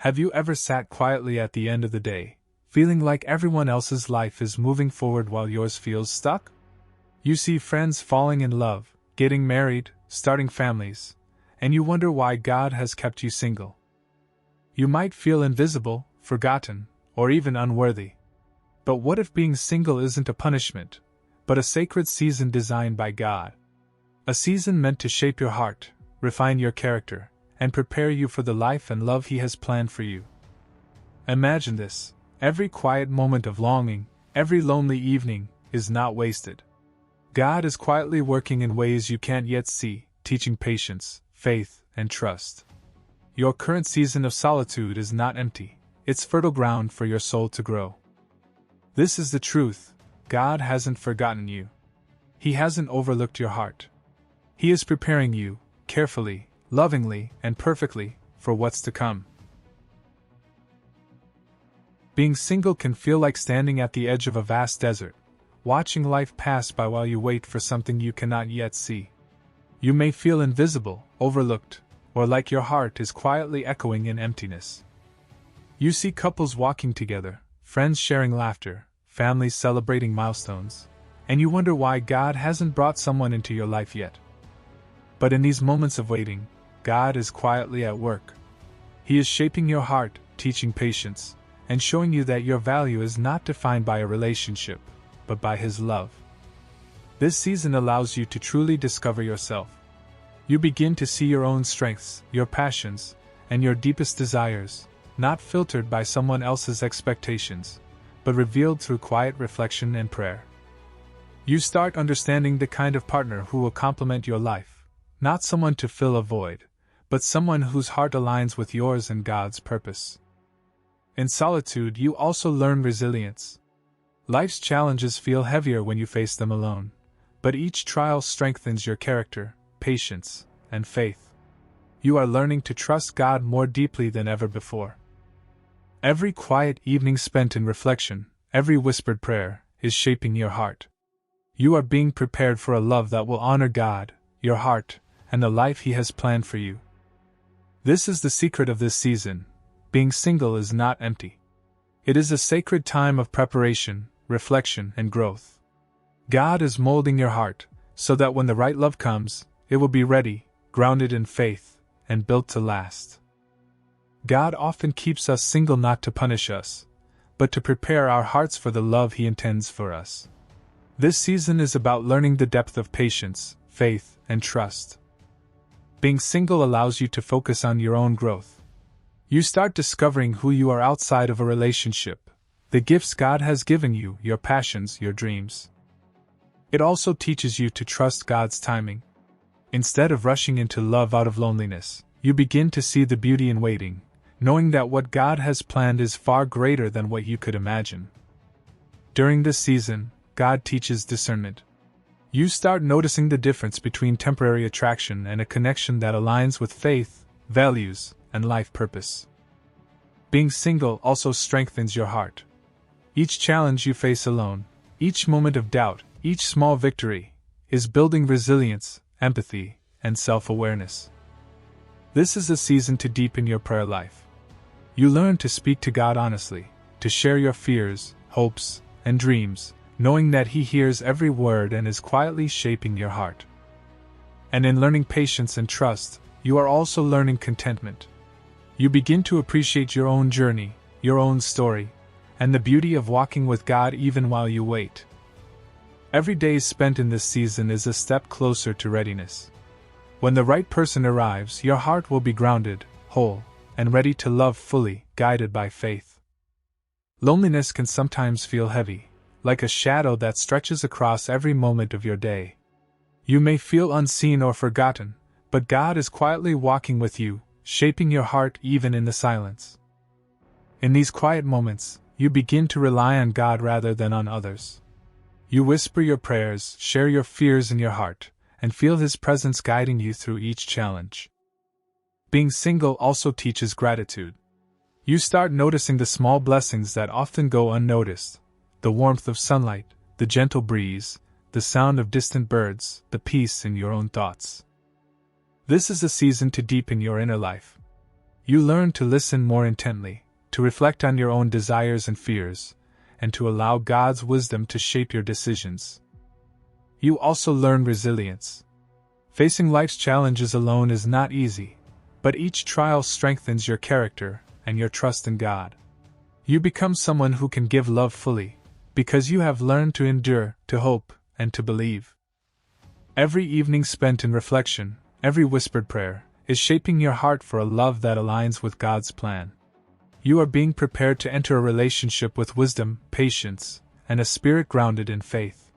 Have you ever sat quietly at the end of the day, feeling like everyone else's life is moving forward while yours feels stuck? You see friends falling in love, getting married, starting families, and you wonder why God has kept you single. You might feel invisible, forgotten, or even unworthy. But what if being single isn't a punishment, but a sacred season designed by God? A season meant to shape your heart, refine your character, and prepare you for the life and love He has planned for you. Imagine this: every quiet moment of longing, every lonely evening, is not wasted. God is quietly working in ways you can't yet see, teaching patience, faith, and trust. Your current season of solitude is not empty, it's fertile ground for your soul to grow. This is the truth: God hasn't forgotten you. He hasn't overlooked your heart. He is preparing you, carefully, lovingly, and perfectly, for what's to come. Being single can feel like standing at the edge of a vast desert, watching life pass by while you wait for something you cannot yet see. You may feel invisible, overlooked, or like your heart is quietly echoing in emptiness. You see couples walking together, friends sharing laughter, families celebrating milestones, and you wonder why God hasn't brought someone into your life yet. But in these moments of waiting, God is quietly at work. He is shaping your heart, teaching patience, and showing you that your value is not defined by a relationship, but by His love. This season allows you to truly discover yourself. You begin to see your own strengths, your passions, and your deepest desires, not filtered by someone else's expectations, but revealed through quiet reflection and prayer. You start understanding the kind of partner who will complement your life. Not someone to fill a void, but someone whose heart aligns with yours and God's purpose. In solitude, you also learn resilience. Life's challenges feel heavier when you face them alone, but each trial strengthens your character, patience, and faith. You are learning to trust God more deeply than ever before. Every quiet evening spent in reflection, every whispered prayer, is shaping your heart. You are being prepared for a love that will honor God, your heart, and the life He has planned for you. This is the secret of this season: being single is not empty. It is a sacred time of preparation, reflection, and growth. God is molding your heart, so that when the right love comes, it will be ready, grounded in faith, and built to last. God often keeps us single not to punish us, but to prepare our hearts for the love He intends for us. This season is about learning the depth of patience, faith, and trust. Being single allows you to focus on your own growth. You start discovering who you are outside of a relationship, the gifts God has given you, your passions, your dreams. It also teaches you to trust God's timing. Instead of rushing into love out of loneliness, you begin to see the beauty in waiting, knowing that what God has planned is far greater than what you could imagine. During this season, God teaches discernment. You start noticing the difference between temporary attraction and a connection that aligns with faith, values, and life purpose. Being single also strengthens your heart. Each challenge you face alone, each moment of doubt, each small victory, is building resilience, empathy, and self-awareness. This is a season to deepen your prayer life. You learn to speak to God honestly, to share your fears, hopes, and dreams, knowing that He hears every word and is quietly shaping your heart. And in learning patience and trust, you are also learning contentment. You begin to appreciate your own journey, your own story, and the beauty of walking with God even while you wait. Every day spent in this season is a step closer to readiness. When the right person arrives, your heart will be grounded, whole, and ready to love fully, guided by faith. Loneliness can sometimes feel heavy, like a shadow that stretches across every moment of your day. You may feel unseen or forgotten, but God is quietly walking with you, shaping your heart even in the silence. In these quiet moments, you begin to rely on God rather than on others. You whisper your prayers, share your fears in your heart, and feel His presence guiding you through each challenge. Being single also teaches gratitude. You start noticing the small blessings that often go unnoticed: the warmth of sunlight, the gentle breeze, the sound of distant birds, the peace in your own thoughts. This is a season to deepen your inner life. You learn to listen more intently, to reflect on your own desires and fears, and to allow God's wisdom to shape your decisions. You also learn resilience. Facing life's challenges alone is not easy, but each trial strengthens your character and your trust in God. You become someone who can give love fully, because you have learned to endure, to hope, and to believe. Every evening spent in reflection, every whispered prayer, is shaping your heart for a love that aligns with God's plan. You are being prepared to enter a relationship with wisdom, patience, and a spirit grounded in faith.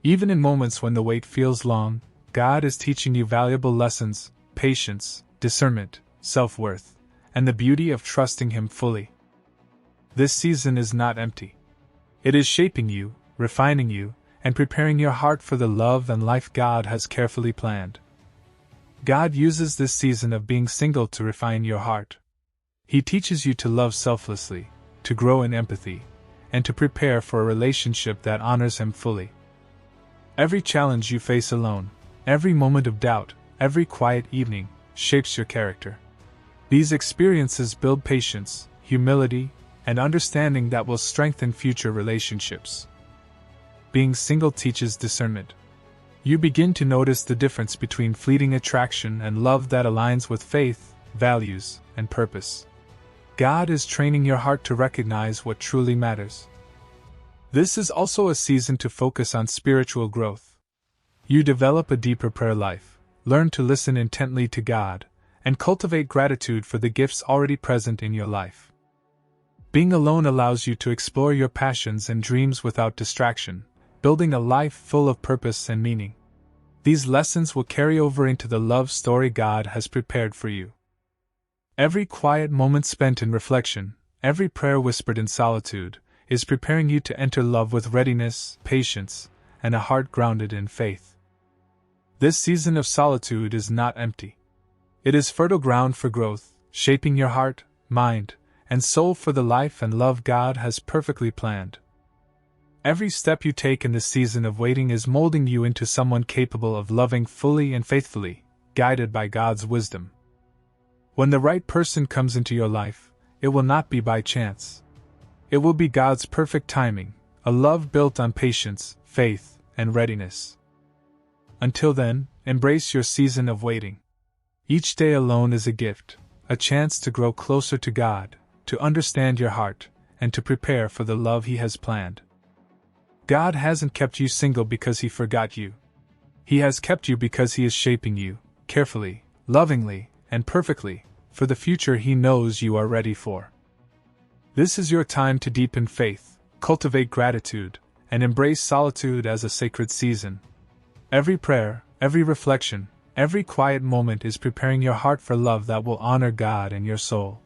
Even in moments when the wait feels long, God is teaching you valuable lessons: patience, discernment, self-worth, and the beauty of trusting Him fully. This season is not empty. It is shaping you, refining you, and preparing your heart for the love and life God has carefully planned. God uses this season of being single to refine your heart. He teaches you to love selflessly, to grow in empathy, and to prepare for a relationship that honors Him fully. Every challenge you face alone, every moment of doubt, every quiet evening, shapes your character. These experiences build patience, humility, and understanding that will strengthen future relationships. Being single teaches discernment. You begin to notice the difference between fleeting attraction and love that aligns with faith, values, and purpose. God is training your heart to recognize what truly matters. This is also a season to focus on spiritual growth. You develop a deeper prayer life, learn to listen intently to God, and cultivate gratitude for the gifts already present in your life. Being alone allows you to explore your passions and dreams without distraction, building a life full of purpose and meaning. These lessons will carry over into the love story God has prepared for you. Every quiet moment spent in reflection, every prayer whispered in solitude, is preparing you to enter love with readiness, patience, and a heart grounded in faith. This season of solitude is not empty. It is fertile ground for growth, shaping your heart, mind, and soul for the life and love God has perfectly planned. Every step you take in this season of waiting is molding you into someone capable of loving fully and faithfully, guided by God's wisdom. When the right person comes into your life, it will not be by chance. It will be God's perfect timing, a love built on patience, faith, and readiness. Until then, embrace your season of waiting. Each day alone is a gift, a chance to grow closer to God, to understand your heart, and to prepare for the love He has planned. God hasn't kept you single because He forgot you. He has kept you because He is shaping you, carefully, lovingly, and perfectly, for the future He knows you are ready for. This is your time to deepen faith, cultivate gratitude, and embrace solitude as a sacred season. Every prayer, every reflection, every quiet moment is preparing your heart for love that will honor God and your soul.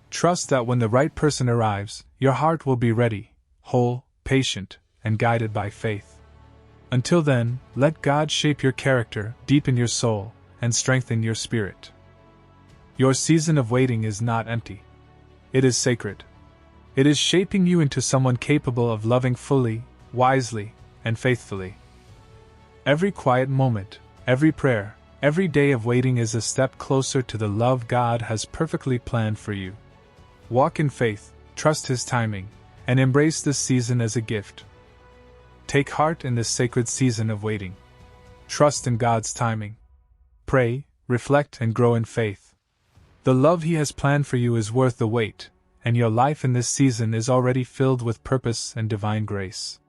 Trust that when the right person arrives, your heart will be ready, whole, patient, and guided by faith. Until then, let God shape your character, deepen your soul, and strengthen your spirit. Your season of waiting is not empty. It is sacred. It is shaping you into someone capable of loving fully, wisely, and faithfully. Every quiet moment, every prayer, every day of waiting is a step closer to the love God has perfectly planned for you. Walk in faith, trust His timing, and embrace this season as a gift. Take heart in this sacred season of waiting. Trust in God's timing. Pray, reflect, and grow in faith. The love He has planned for you is worth the wait, and your life in this season is already filled with purpose and divine grace.